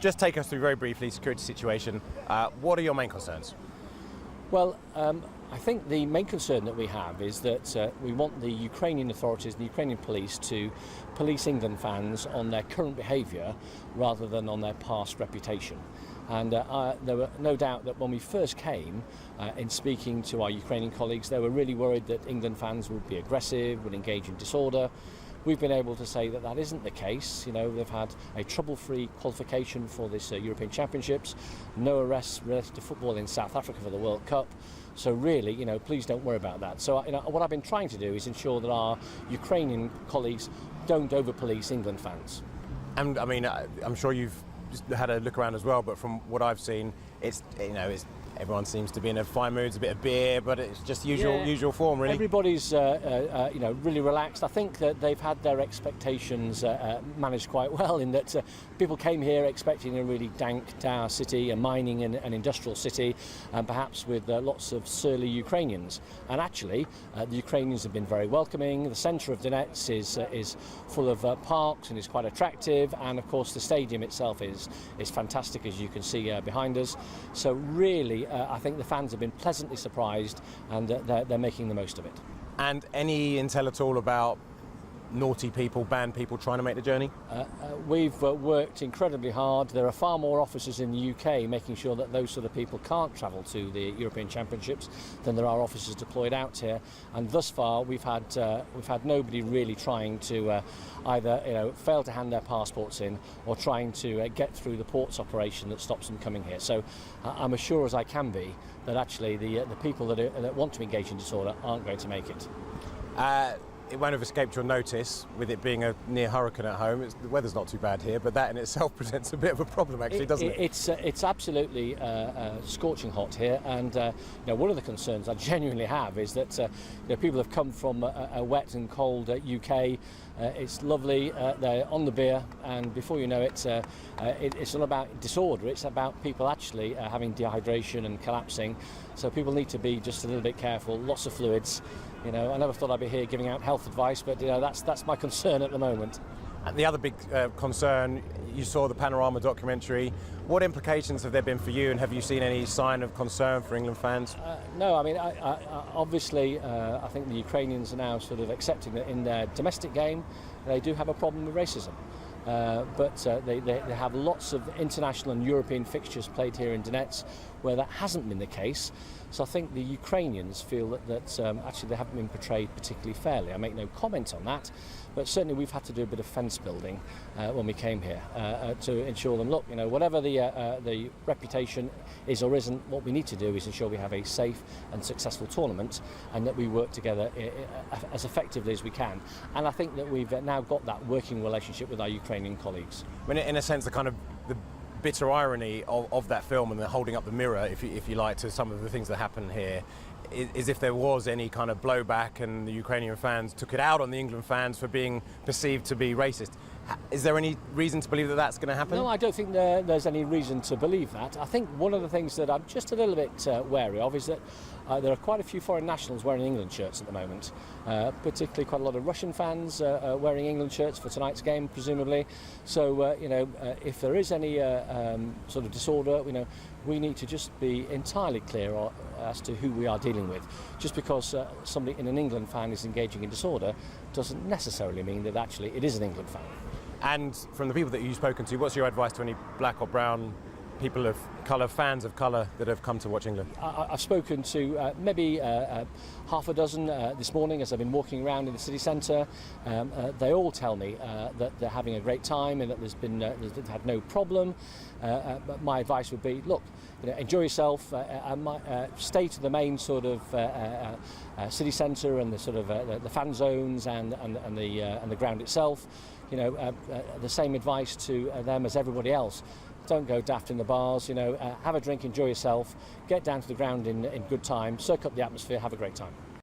just take us through very briefly security situation. What are your main concerns? Well, I think the main concern that we have is that we want the Ukrainian authorities and the Ukrainian police to police England fans on their current behaviour rather than on their past reputation. And there were no doubt that when we first came, in speaking to our Ukrainian colleagues, they were really worried that England fans would be aggressive, would engage in disorder. We've been able to say that that isn't the case. You know, they've had a trouble-free qualification for this European Championships, no arrests related to football in South Africa for the World Cup. So really, you know, please don't worry about that. So what I've been trying to do is ensure that our Ukrainian colleagues don't over-police England fans. And I mean, I'm sure you've had a look around as well, but from what I've seen, it's everyone seems to be in a fine mood. It's a bit of beer, but it's just usual form, really. Everybody's really relaxed. I think that they've had their expectations managed quite well, in that people came here expecting a really dank, dour city, a mining and industrial city, and perhaps with lots of surly Ukrainians. And actually, the Ukrainians have been very welcoming. The centre of Donetsk is full of parks and is quite attractive, and of course the stadium itself is fantastic, as you can see behind us. So really, I think the fans have been pleasantly surprised, and they're making the most of it. And any intel at all about naughty people, banned people trying to make the journey? We've worked incredibly hard. There are far more officers in the UK making sure that those sort of people can't travel to the European Championships than there are officers deployed out here. And thus far, we've had nobody really trying to either fail to hand their passports in, or trying to get through the ports operation that stops them coming here. So I'm as sure as I can be that actually the people that want to engage in disorder aren't going to make it. It won't have escaped your notice, with it being a near hurricane at home. The weather's not too bad here, but that in itself presents a bit of a problem, actually, doesn't it? It's absolutely scorching hot here, and one of the concerns I genuinely have is that people have come from a wet and cold UK. It's lovely, they're on the beer, and before you know it, it's all about disorder. It's about people actually having dehydration and collapsing. So people need to be just a little bit careful. Lots of fluids. I never thought I'd be here giving out health advice, but that's my concern at the moment. And the other big concern, you saw the Panorama documentary. What implications have there been for you, and have you seen any sign of concern for England fans? No, I mean, obviously, I think the Ukrainians are now sort of accepting that in their domestic game, they do have a problem with racism. But they have lots of international and European fixtures played here in Donetsk where that hasn't been the case. So I think the Ukrainians feel that actually they haven't been portrayed particularly fairly. I make no comment on that, but certainly we've had to do a bit of fence building when we came here to ensure them, look, whatever the reputation is or isn't, what we need to do is ensure we have a safe and successful tournament, and that we work together as effectively as we can. And I think that we've now got that working relationship with our Ukrainian colleagues. I mean, in a sense, the bitter irony of that film, and the holding up the mirror, if you like, to some of the things that happen here, is if there was any kind of blowback and the Ukrainian fans took it out on the England fans for being perceived to be racist. Is there any reason to believe that that's going to happen? No, I don't think there's any reason to believe that. I think one of the things that I'm just a little bit wary of is that there are quite a few foreign nationals wearing England shirts at the moment, particularly quite a lot of Russian fans wearing England shirts for tonight's game, presumably. So, if there is any sort of disorder, we need to just be entirely clear as to who we are dealing with. Just because somebody in an England fan is engaging in disorder doesn't necessarily mean that actually it is an England fan. And from the people that you've spoken to, what's your advice to any black or brown people of colour, fans of colour, that have come to watch England? I've spoken to maybe half a dozen this morning as I've been walking around in the city centre. They all tell me that they're having a great time and that they've had no problem. But my advice would be, look, enjoy yourself, stay to the main sort of city centre and the sort of the fan zones and the ground itself. The same advice to them as everybody else. Don't go daft in the bars, have a drink, enjoy yourself, get down to the ground in good time, soak up the atmosphere, have a great time.